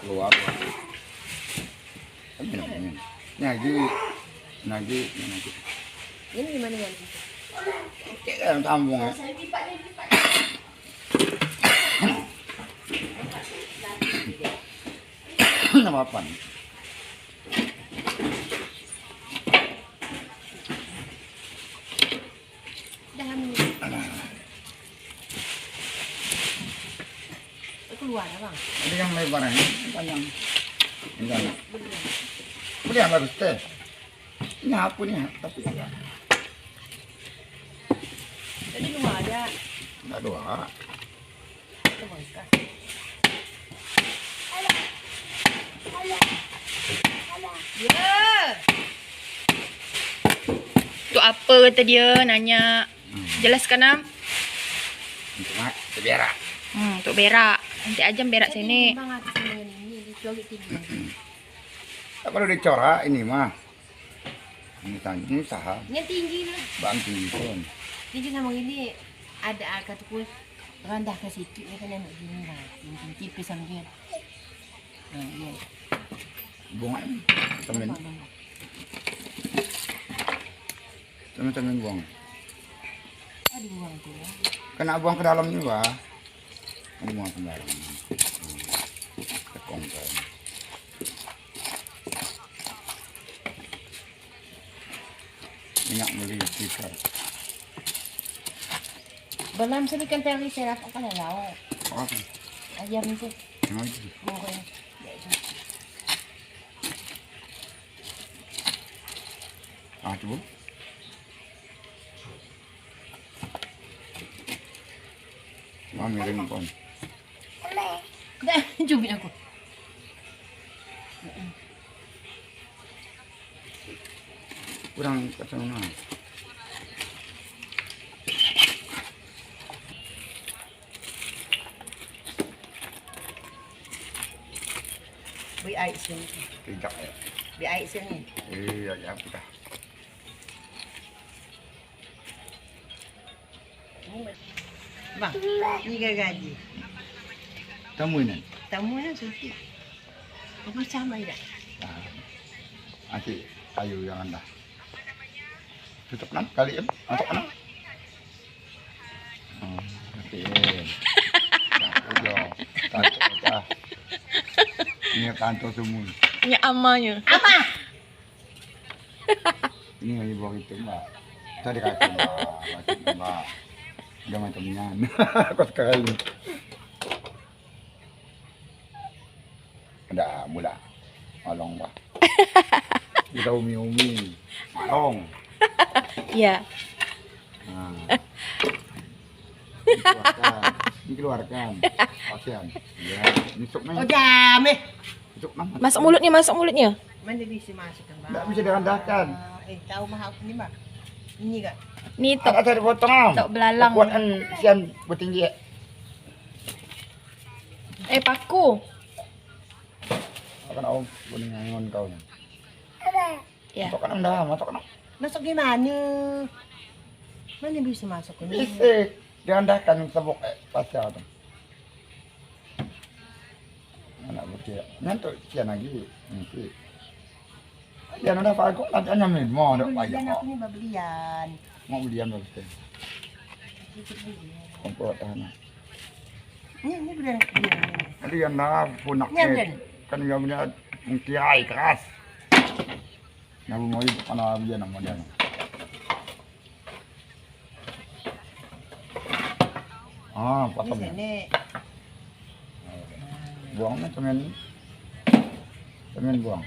keluar. Ini. Nagi. Ini gimana ya? Kayak tambung ya. Nama apa nih? Jangan keluar bang. Ini yang lebar ini panjang. Enggak. Beli yang bagus teh. Ini apa nih? Tapi ya. Jadi lu ada. Enggak dua. Itu bangkas. Ya. Itu apa kata dia nanya. Jelaskan am. Untuk berak. Untuk berak. Nanti aja berak sini. Tak perlu dicorak ini mah. Ini saham. Ini tinggi lah. Bantu pun. Tinggi sama ini ada kata pun rendah ke situ ni kan nak gini lah. Tinggi tipis sama dia. Ya. Buang temen. Temen buang. Ada buang tu ya. Kena buang ke dalam juga. Ini buang ke dalam. Tekongkan. Minyak beli tikar. Balam sa bikan teri serap ang kalalaw. Apa? Ayam itu. Lagi. Mungkin. Coba. Miring pun. Dah, cubit aku. Kurang kacau. Beri air sini. Tidak ya. Beri air sini. Iya, ya kita. Bang, ni gaji. Tamu ini. Tamu na suci. Apa sama ida? Nanti kayu yang anda. Tutup nan kali ya. Masuk nan. Nanti. Udah. Tanto. Ini tanto semua. Ini amanya. Apa? Ini lagi bawa itu mbak. Tadi kata mbak. Udah macamnya. Kau sekali. Ada mula. Malong mbak. Kita umi. Malong. Ya. Dikeluarkan. Kasihan. Ya, nisuk nang. Oh jame. Nisuk nang. Masuk mulutnya. Mana bisa masuk kan, Bang? Enggak bisa direndahkan. Tahu mahal ni, Bang. Ini enggak? Ni Ada saya potong. tok belalang. Kuatan sian bertinggi. Paku. Akan om kuning ngon kau. Ya. Masuk kan dah, masuk kan. Masuk gimana? Mana bisa masuk ni? Bisa direndahkan sebok pasca tu. Anak berkira. Nanti sian lagi. Nanti. Sian ada apa aku nak tanya min, mau dak payah. Belian aku ni belian. Mau belian berapa? Kompor tanah. Ni belian. Jadi yang dah punak Ni belian. kan dia punya mengkirai keras. Yang mau itu kana dia nama dia. Potong. Ni. Buangnya temen buang.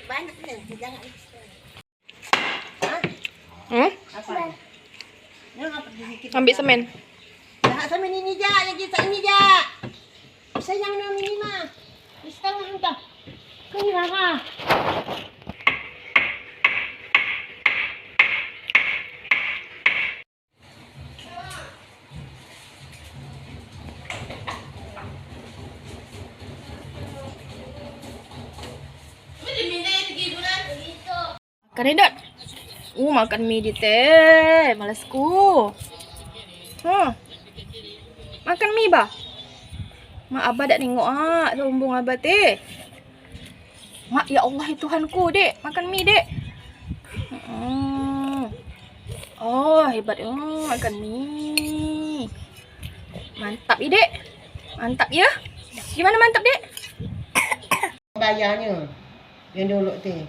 Banyak ni, jangan. Ambil semen. Dah semen ini je, lagi tak ini je. Sayang nama ini mah. Di setengah dah. Kau ni lah. Makan ni, Dot. Makan mie dia teh. Malasku. Makan mie, bah. Mak abah dak tengok sombong abah teh. Mak, ya Allah, ya Tuhanku, Dek. Makan mie, Dek. Oh, hebat. Makan mie. Mantap ya, Dek. Mantap ya. Gimana mantap, Dek? Bayarnya. Yang dulu teh.